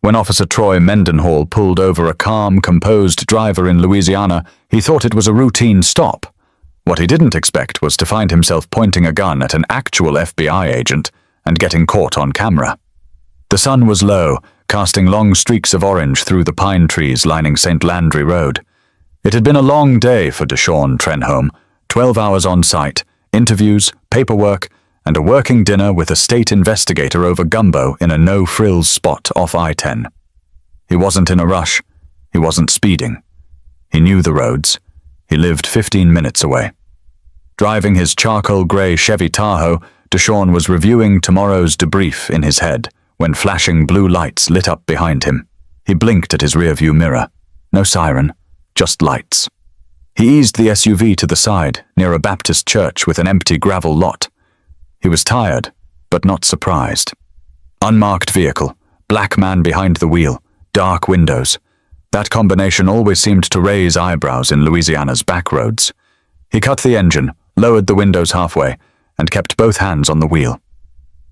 When Officer Troy Mendenhall pulled over a calm, composed driver in Louisiana, he thought it was a routine stop. What he didn't expect was to find himself pointing a gun at an actual FBI agent and getting caught on camera. The sun was low, casting long streaks of orange through the pine trees lining St. Landry Road. It had been a long day for DeShawn Trenholm, 12 hours on site, interviews, paperwork, and a working dinner with a state investigator over gumbo in a no-frills spot off I-10. He wasn't in a rush. He wasn't speeding. He knew the roads. He lived 15 minutes away. Driving his charcoal-gray Chevy Tahoe, DeShawn was reviewing tomorrow's debrief in his head when flashing blue lights lit up behind him. He blinked at his rearview mirror. No siren, just lights. He eased the SUV to the side, near a Baptist church with an empty gravel lot. He was tired, but not surprised. Unmarked vehicle, black man behind the wheel, dark windows. That combination always seemed to raise eyebrows in Louisiana's back roads. He cut the engine, lowered the windows halfway, and kept both hands on the wheel.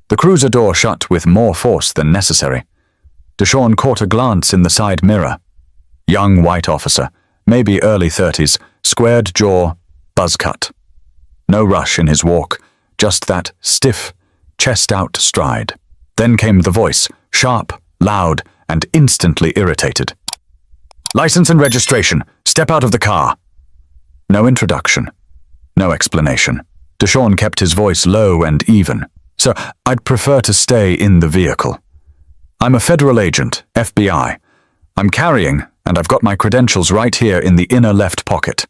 The cruiser door shut with more force than necessary. DeShawn caught a glance in the side mirror. Young white officer, maybe early 30s, squared jaw, buzz cut. No rush in his walk, just that stiff, chest-out stride. Then came the voice, sharp, loud, and instantly irritated. "License and registration. Step out of the car." No introduction. No explanation. DeShawn kept his voice low and even. "So, I'd prefer to stay in the vehicle. I'm a federal agent, FBI. I'm carrying, and I've got my credentials right here in the inner left pocket.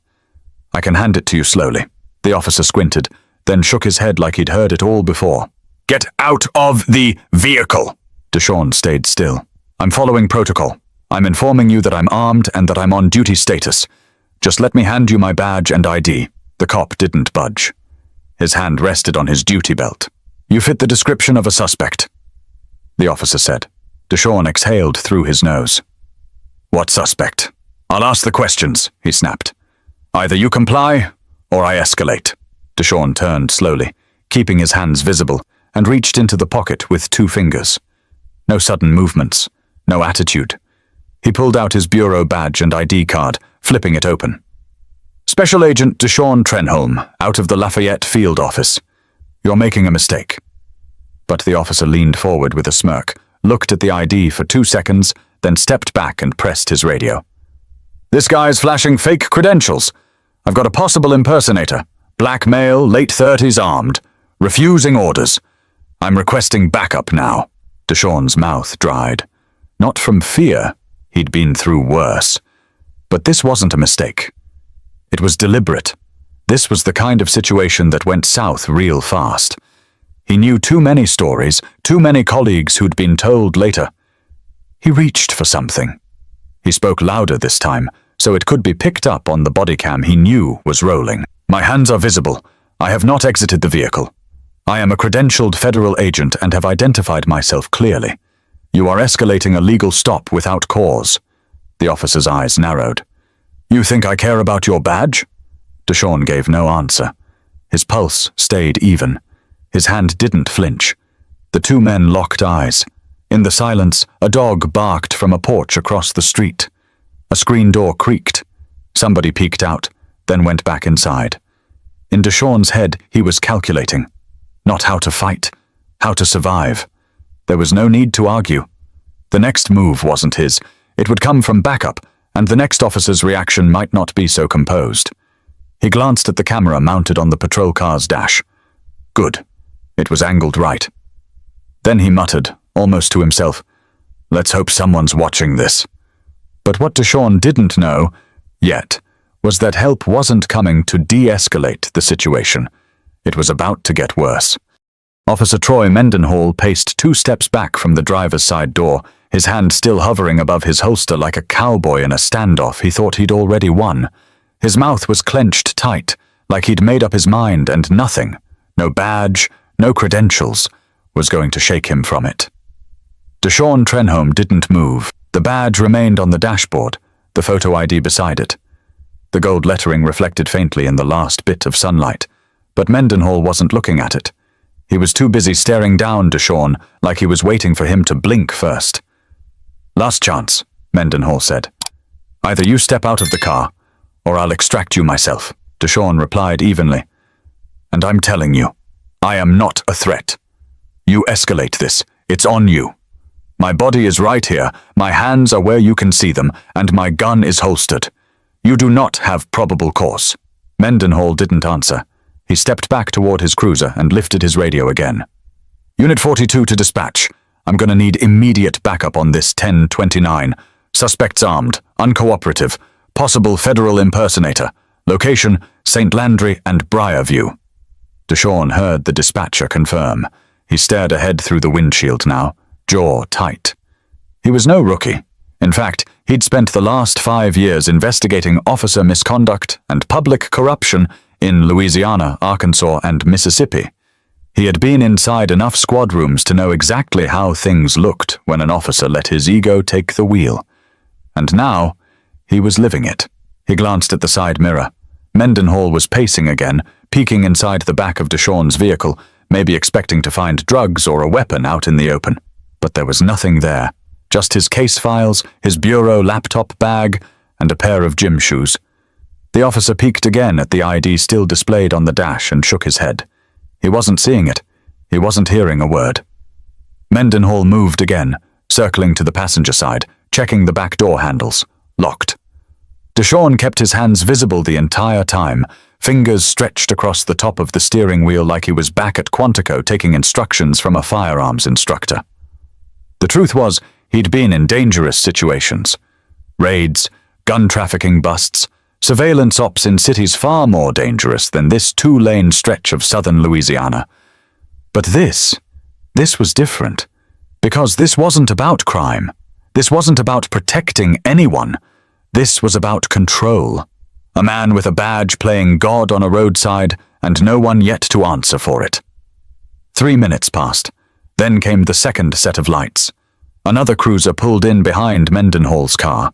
I can hand it to you slowly." The officer squinted, then shook his head like he'd heard it all before. "Get out of the vehicle!" DeShawn stayed still. "I'm following protocol. I'm informing you that I'm armed and that I'm on duty status. Just let me hand you my badge and ID." The cop didn't budge. His hand rested on his duty belt. "You fit the description of a suspect," the officer said. DeShawn exhaled through his nose. "What suspect? I'll ask the questions," he snapped. "Either you comply, or I escalate." DeShawn turned slowly, keeping his hands visible, and reached into the pocket with 2 fingers. No sudden movements, no attitude. He pulled out his bureau badge and ID card, flipping it open. "Special Agent DeShawn Trenholm, out of the Lafayette field office. You're making a mistake." But the officer leaned forward with a smirk, looked at the ID for 2 seconds, then stepped back and pressed his radio. "This guy's flashing fake credentials. I've got a possible impersonator. Black male, late 30s, armed. Refusing orders. I'm requesting backup now." DeShawn's mouth dried. Not from fear. He'd been through worse. But this wasn't a mistake. It was deliberate. This was the kind of situation that went south real fast. He knew too many stories, too many colleagues who'd been told later. He reached for something. He spoke louder this time, so it could be picked up on the bodycam he knew was rolling. "My hands are visible. I have not exited the vehicle. I am a credentialed federal agent and have identified myself clearly. You are escalating a legal stop without cause." The officer's eyes narrowed. "You think I care about your badge?" DeShawn gave no answer. His pulse stayed even. His hand didn't flinch. The 2 men locked eyes. In the silence, a dog barked from a porch across the street. A screen door creaked. Somebody peeked out, then went back inside. In DeShawn's head, he was calculating. Not how to fight, how to survive. There was no need to argue. The next move wasn't his. It would come from backup, and the next officer's reaction might not be so composed. He glanced at the camera mounted on the patrol car's dash. Good. It was angled right. Then he muttered, almost to himself, "Let's hope someone's watching this." But what DeShawn didn't know, yet, was that help wasn't coming to de-escalate the situation. It was about to get worse. Officer Troy Mendenhall paced 2 steps back from the driver's side door, his hand still hovering above his holster like a cowboy in a standoff he thought he'd already won. His mouth was clenched tight, like he'd made up his mind, and nothing, no badge, no credentials, was going to shake him from it. DeShawn Trenholm didn't move. The badge remained on the dashboard, the photo ID beside it. The gold lettering reflected faintly in the last bit of sunlight, but Mendenhall wasn't looking at it. He was too busy staring down DeShawn like he was waiting for him to blink first. Last chance, Mendenhall said. Either you step out of the car, or I'll extract you myself, DeShawn replied evenly. And I'm telling you, I am not a threat. You escalate this. It's on you. My body is right here, my hands are where you can see them, and my gun is holstered. You do not have probable cause. Mendenhall didn't answer. He stepped back toward his cruiser and lifted his radio again. Unit 42 to dispatch. I'm gonna need immediate backup on this 1029. Suspects armed, uncooperative, possible federal impersonator. Location, St. Landry and Briarview. DeShawn heard the dispatcher confirm. He stared ahead through the windshield now, jaw tight. He was no rookie. In fact, he'd spent the last 5 years investigating officer misconduct and public corruption in Louisiana, Arkansas, and Mississippi. He had been inside enough squad rooms to know exactly how things looked when an officer let his ego take the wheel. And now, he was living it. He glanced at the side mirror. Mendenhall was pacing again, peeking inside the back of DeShawn's vehicle, maybe expecting to find drugs or a weapon out in the open. But there was nothing there. Just his case files, his bureau laptop bag, and a pair of gym shoes. The officer peeked again at the ID still displayed on the dash and shook his head. He wasn't seeing it. He wasn't hearing a word. Mendenhall moved again, circling to the passenger side, checking the back door handles. Locked. DeShawn kept his hands visible the entire time, fingers stretched across the top of the steering wheel like he was back at Quantico taking instructions from a firearms instructor. The truth was, he'd been in dangerous situations. Raids, gun trafficking busts, surveillance ops in cities far more dangerous than this 2-lane stretch of southern Louisiana. But this was different. Because this wasn't about crime. This wasn't about protecting anyone. This was about control. A man with a badge playing God on a roadside and no one yet to answer for it. 3 minutes passed. Then came the second set of lights. Another cruiser pulled in behind Mendenhall's car.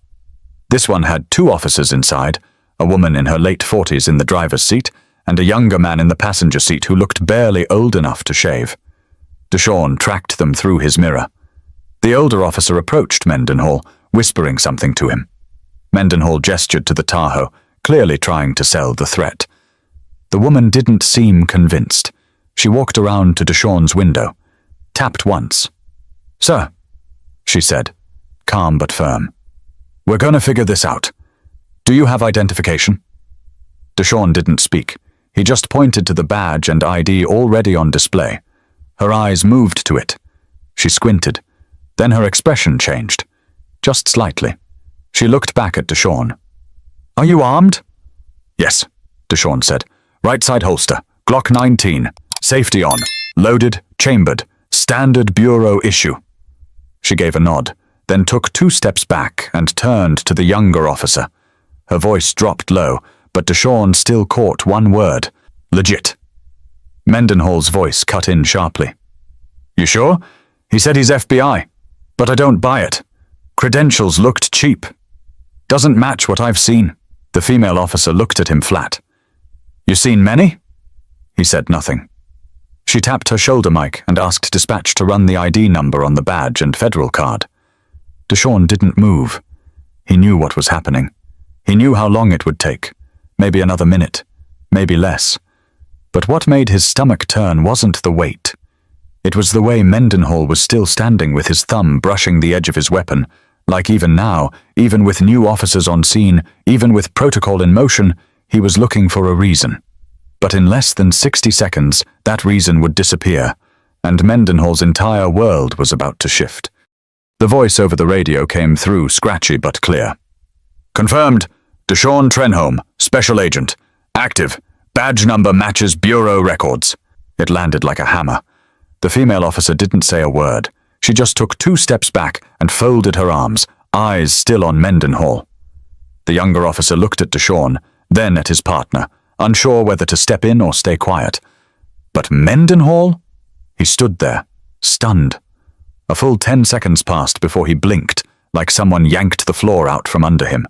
This one had 2 officers inside, a woman in her late 40s in the driver's seat, and a younger man in the passenger seat who looked barely old enough to shave. DeShawn tracked them through his mirror. The older officer approached Mendenhall, whispering something to him. Mendenhall gestured to the Tahoe, clearly trying to sell the threat. The woman didn't seem convinced. She walked around to DeShawn's window, tapped once. "Sir," she said, calm but firm. "We're gonna figure this out. Do you have identification?" DeShawn didn't speak. He just pointed to the badge and ID already on display. Her eyes moved to it. She squinted. Then her expression changed. Just slightly. She looked back at DeShawn. "Are you armed?" "Yes," DeShawn said. "Right side holster, Glock 19, safety on, loaded, chambered, standard bureau issue." She gave a nod, then took 2 steps back and turned to the younger officer. Her voice dropped low, but DeShawn still caught one word. "Legit." Mendenhall's voice cut in sharply. "You sure? He said he's FBI. But I don't buy it. Credentials looked cheap. Doesn't match what I've seen." The female officer looked at him flat. "You seen many?" He said nothing. She tapped her shoulder mic and asked dispatch to run the ID number on the badge and federal card. DeShawn didn't move. He knew what was happening. He knew how long it would take. Maybe another minute. Maybe less. But what made his stomach turn wasn't the weight. It was the way Mendenhall was still standing with his thumb brushing the edge of his weapon, like even now, even with new officers on scene, even with protocol in motion, he was looking for a reason. But in less than 60 seconds, that reason would disappear, and Mendenhall's entire world was about to shift. The voice over the radio came through, scratchy but clear. "Confirmed. DeShawn Trenholm, Special Agent. Active. Badge number matches Bureau records." It landed like a hammer. The female officer didn't say a word. She just took 2 steps back and folded her arms, eyes still on Mendenhall. The younger officer looked at DeShawn, then at his partner, unsure whether to step in or stay quiet. But Mendenhall? He stood there, stunned. A full 10 seconds passed before he blinked, like someone yanked the floor out from under him.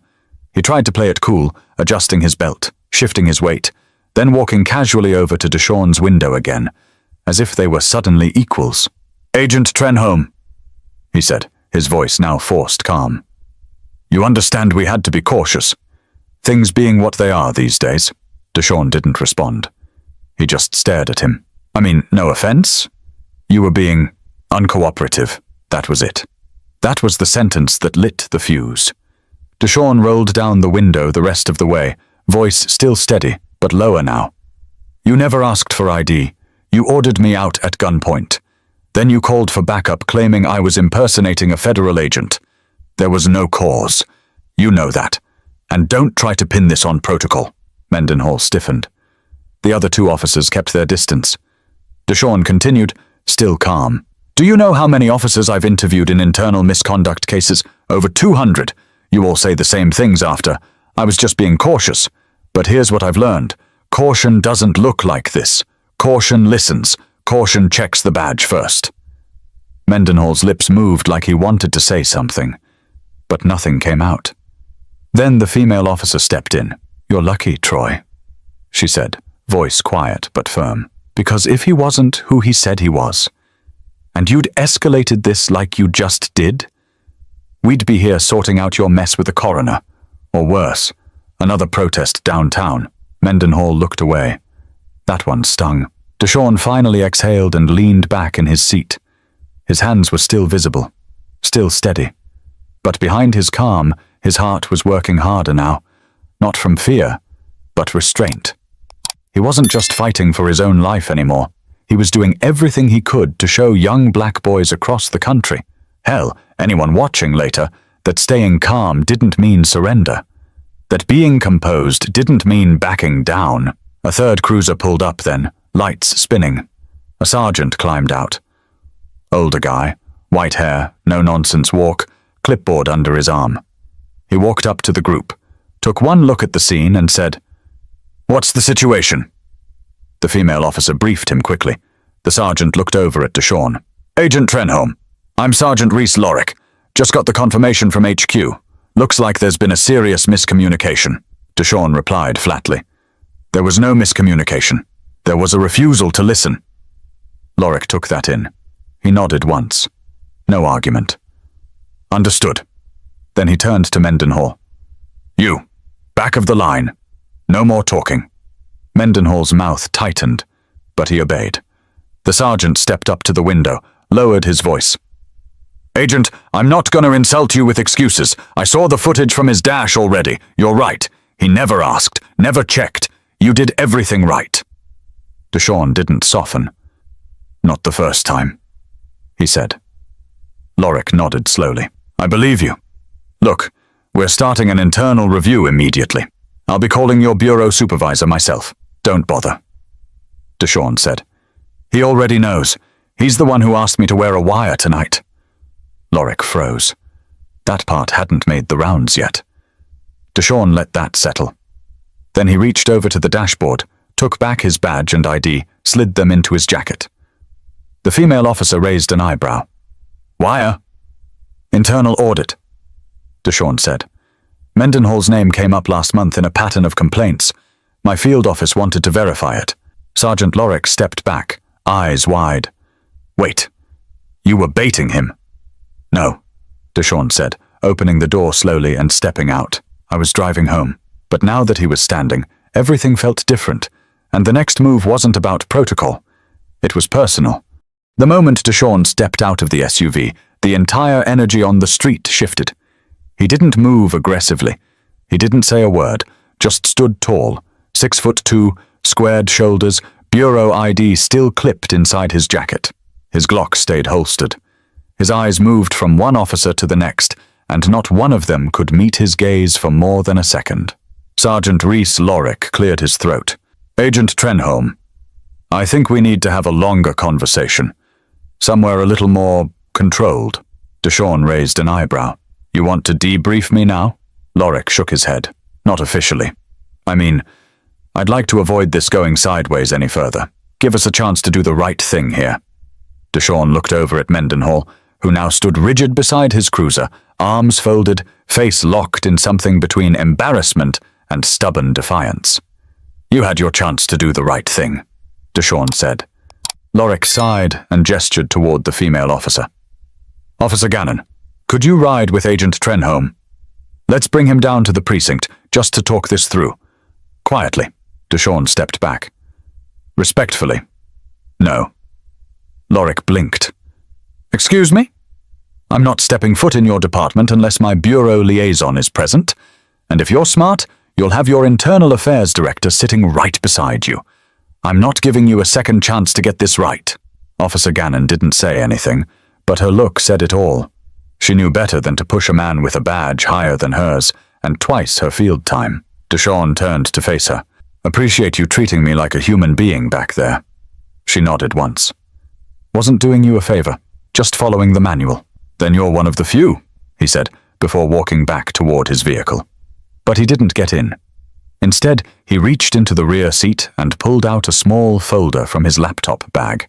He tried to play it cool, adjusting his belt, shifting his weight, then walking casually over to DeShawn's window again, as if they were suddenly equals. "Agent Trenholm," he said, his voice now forced calm. "You understand we had to be cautious. Things being what they are these days." DeShawn didn't respond. He just stared at him. "I mean, no offense. You were being uncooperative. That was it." That was the sentence that lit the fuse. DeShawn rolled down the window the rest of the way, voice still steady, but lower now. "You never asked for ID. You ordered me out at gunpoint. Then you called for backup claiming I was impersonating a federal agent. There was no cause. You know that. And don't try to pin this on protocol." Mendenhall stiffened. The other two officers kept their distance. DeShawn continued, still calm. "Do you know how many officers I've interviewed in internal misconduct cases? Over 200. You all say the same things after. I was just being cautious. But here's what I've learned. Caution doesn't look like this. Caution listens. Caution checks the badge first." Mendenhall's lips moved like he wanted to say something, but nothing came out. Then the female officer stepped in. "You're lucky, Troy," she said, voice quiet but firm, "because if he wasn't who he said he was, and you'd escalated this like you just did, we'd be here sorting out your mess with the coroner, or worse, another protest downtown." Mendenhall looked away. That one stung. DeShawn finally exhaled and leaned back in his seat. His hands were still visible, still steady. But behind his calm, his heart was working harder now, not from fear, but restraint. He wasn't just fighting for his own life anymore. He was doing everything he could to show young black boys across the country, hell, anyone watching later, that staying calm didn't mean surrender. That being composed didn't mean backing down. A third cruiser pulled up then, lights spinning. A sergeant climbed out. Older guy, white hair, no-nonsense walk, clipboard under his arm. He walked up to the group, took one look at the scene and said, "What's the situation?" The female officer briefed him quickly. The sergeant looked over at DeShawn. "Agent Trenholm, I'm Sergeant Reese Lorick. Just got the confirmation from HQ. Looks like there's been a serious miscommunication." DeShawn replied flatly. "There was no miscommunication. There was a refusal to listen." Lorick took that in. He nodded once. No argument. "Understood." Then he turned to Mendenhall. "You, back of the line. No more talking." Mendenhall's mouth tightened, but he obeyed. The sergeant stepped up to the window, lowered his voice. "Agent, I'm not going to insult you with excuses. I saw the footage from his dash already. You're right. He never asked, never checked. You did everything right." DeShawn didn't soften. "Not the first time," he said. Lorick nodded slowly. "I believe you. Look, we're starting an internal review immediately. I'll be calling your bureau supervisor myself. Don't bother," DeShawn said. "He already knows. He's the one who asked me to wear a wire tonight." Lorick froze. That part hadn't made the rounds yet. DeShawn let that settle. Then he reached over to the dashboard, took back his badge and ID, slid them into his jacket. The female officer raised an eyebrow. "Wire?" "Internal audit," DeShawn said. "Mendenhall's name came up last month in a pattern of complaints. My field office wanted to verify it." Sergeant Lorick stepped back, eyes wide. "Wait, you were baiting him?" "No," DeShawn said, opening the door slowly and stepping out. "I was driving home." But now that he was standing, everything felt different, and the next move wasn't about protocol. It was personal. The moment DeShawn stepped out of the SUV, the entire energy on the street shifted. He didn't move aggressively. He didn't say a word, just stood tall, 6'2", squared shoulders, bureau ID still clipped inside his jacket. His Glock stayed holstered. His eyes moved from one officer to the next, and not one of them could meet his gaze for more than a second. Sergeant Reese Lorick cleared his throat. "Agent Trenholm, I think we need to have a longer conversation. Somewhere a little more controlled." DeShawn raised an eyebrow. "You want to debrief me now?" Lorick shook his head. "Not officially. I mean, I'd like to avoid this going sideways any further. Give us a chance to do the right thing here." DeShawn looked over at Mendenhall, who now stood rigid beside his cruiser, arms folded, face locked in something between embarrassment and stubborn defiance. "You had your chance to do the right thing," DeShawn said. Lorick sighed and gestured toward the female officer. "Officer Gannon, Could you ride with Agent Trenholm? Let's bring him down to the precinct, just to talk this through. Quietly, DeShawn stepped back. Respectfully. No. Lorik blinked. Excuse me? I'm not stepping foot in your department unless my bureau liaison is present, and if you're smart, you'll have your internal affairs director sitting right beside you. I'm not giving you a second chance to get this right. Officer Gannon didn't say anything, but her look said it all. She knew better than to push a man with a badge higher than hers, and twice her field time. DeShawn turned to face her. Appreciate you treating me like a human being back there. She nodded once. Wasn't doing you a favor, just following the manual. Then you're one of the few, he said, before walking back toward his vehicle. But he didn't get in. Instead, he reached into the rear seat and pulled out a small folder from his laptop bag.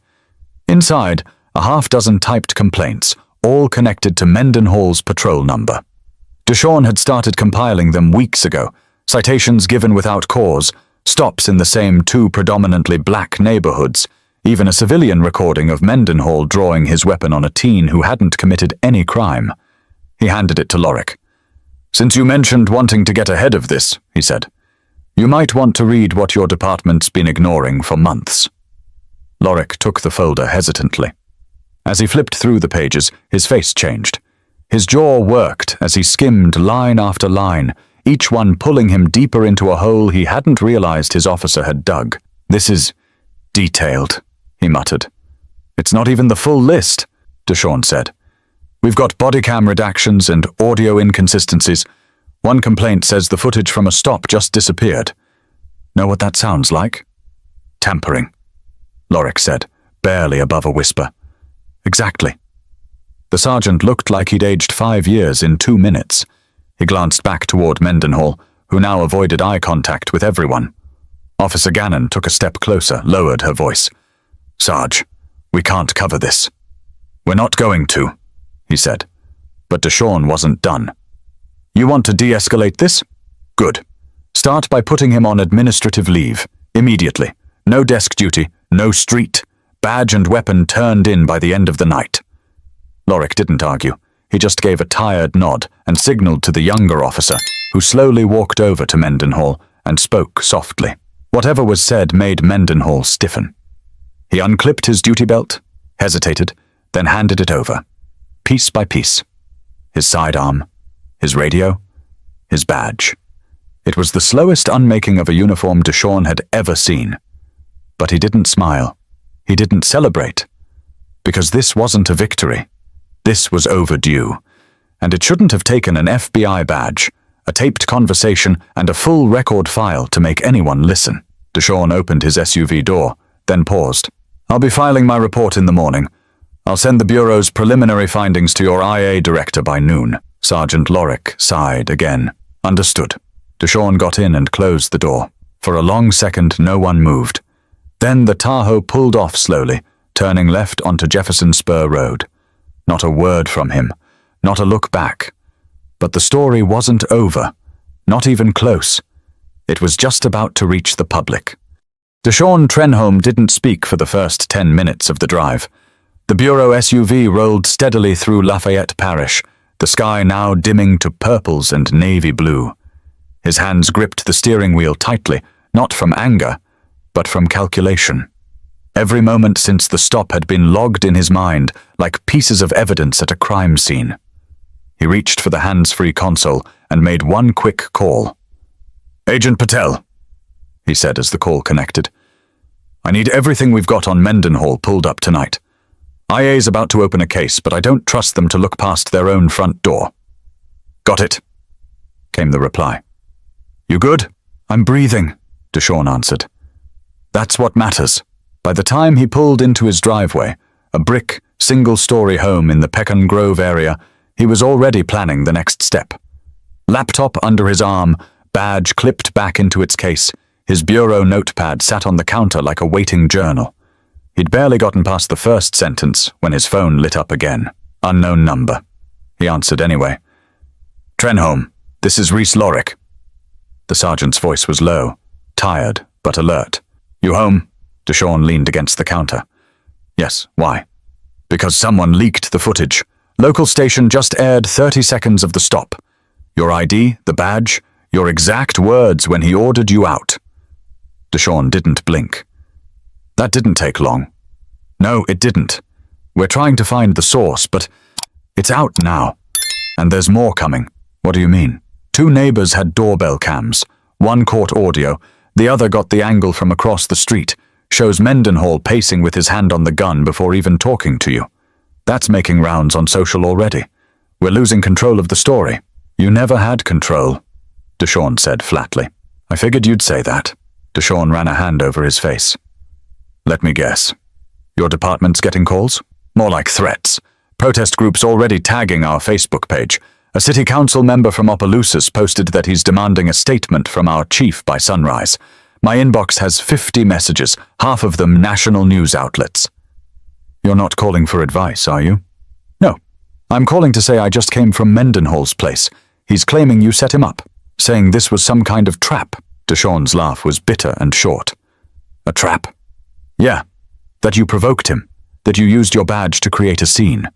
Inside, a half-dozen typed complaints, all connected to Mendenhall's patrol number. DeShawn had started compiling them weeks ago, citations given without cause, stops in the same two predominantly black neighborhoods, even a civilian recording of Mendenhall drawing his weapon on a teen who hadn't committed any crime. He handed it to Lorik. Since you mentioned wanting to get ahead of this, he said, you might want to read what your department's been ignoring for months. Lorik took the folder hesitantly. As he flipped through the pages, his face changed. His jaw worked as he skimmed line after line, each one pulling him deeper into a hole he hadn't realized his officer had dug. This is detailed, he muttered. It's not even the full list, DeShawn said. We've got bodycam redactions and audio inconsistencies. One complaint says the footage from a stop just disappeared. Know what that sounds like? Tampering, Lorik said, barely above a whisper. Exactly. The sergeant looked like he'd aged 5 years in 2 minutes. He glanced back toward Mendenhall, who now avoided eye contact with everyone. Officer Gannon took a step closer, lowered her voice. Sarge, we can't cover this. We're not going to, he said. But DeShawn wasn't done. You want to de-escalate this? Good. Start by putting him on administrative leave, immediately. No desk duty, no street. Badge and weapon turned in by the end of the night. Lorik didn't argue. He just gave a tired nod and signaled to the younger officer, who slowly walked over to Mendenhall and spoke softly. Whatever was said made Mendenhall stiffen. He unclipped his duty belt, hesitated, then handed it over, piece by piece. His sidearm, his radio, his badge. It was the slowest unmaking of a uniform DeShawn had ever seen. But he didn't smile. He didn't celebrate. Because this wasn't a victory. This was overdue. And it shouldn't have taken an FBI badge, a taped conversation, and a full record file to make anyone listen. DeShawn opened his SUV door, then paused. I'll be filing my report in the morning. I'll send the Bureau's preliminary findings to your IA director by noon. Sergeant Lorik sighed again. Understood. DeShawn got in and closed the door. For a long second, no one moved. Then the Tahoe pulled off slowly, turning left onto Jefferson Spur Road. Not a word from him, not a look back. But the story wasn't over, not even close. It was just about to reach the public. DeShawn Trenholm didn't speak for the first 10 minutes of the drive. The Bureau SUV rolled steadily through Lafayette Parish, the sky now dimming to purples and navy blue. His hands gripped the steering wheel tightly, not from anger, but from calculation. Every moment since the stop had been logged in his mind, like pieces of evidence at a crime scene. He reached for the hands-free console and made one quick call. Agent Patel, he said as the call connected. I need everything we've got on Mendenhall pulled up tonight. IA's about to open a case, but I don't trust them to look past their own front door. Got it, came the reply. You good? I'm breathing, DeShawn answered. That's what matters. By the time he pulled into his driveway, a brick, single-story home in the Pecan Grove area, he was already planning the next step. Laptop under his arm, badge clipped back into its case, his bureau notepad sat on the counter like a waiting journal. He'd barely gotten past the first sentence when his phone lit up again. Unknown number. He answered anyway. Trenholm, this is Reese Lorik. The sergeant's voice was low, tired, but alert. You home? DeShawn leaned against the counter. Yes, why? Because someone leaked the footage. Local station just aired 30 seconds of the stop. Your ID, the badge, your exact words when he ordered you out. DeShawn didn't blink. That didn't take long. No, it didn't. We're trying to find the source, but it's out now. And there's more coming. What do you mean? 2 neighbors had doorbell cams. One caught audio, the other got the angle from across the street. Shows Mendenhall pacing with his hand on the gun before even talking to you. That's making rounds on social already. We're losing control of the story. You never had control, DeShawn said flatly. I figured you'd say that. DeShawn ran a hand over his face. Let me guess. Your department's getting calls? More like threats. Protest groups already tagging our Facebook page. A city council member from Opelousas posted that he's demanding a statement from our chief by sunrise. My inbox has 50 messages, half of them national news outlets. You're not calling for advice, are you? No. I'm calling to say I just came from Mendenhall's place. He's claiming you set him up, saying this was some kind of trap. DeShawn's laugh was bitter and short. A trap? Yeah. That you provoked him. That you used your badge to create a scene.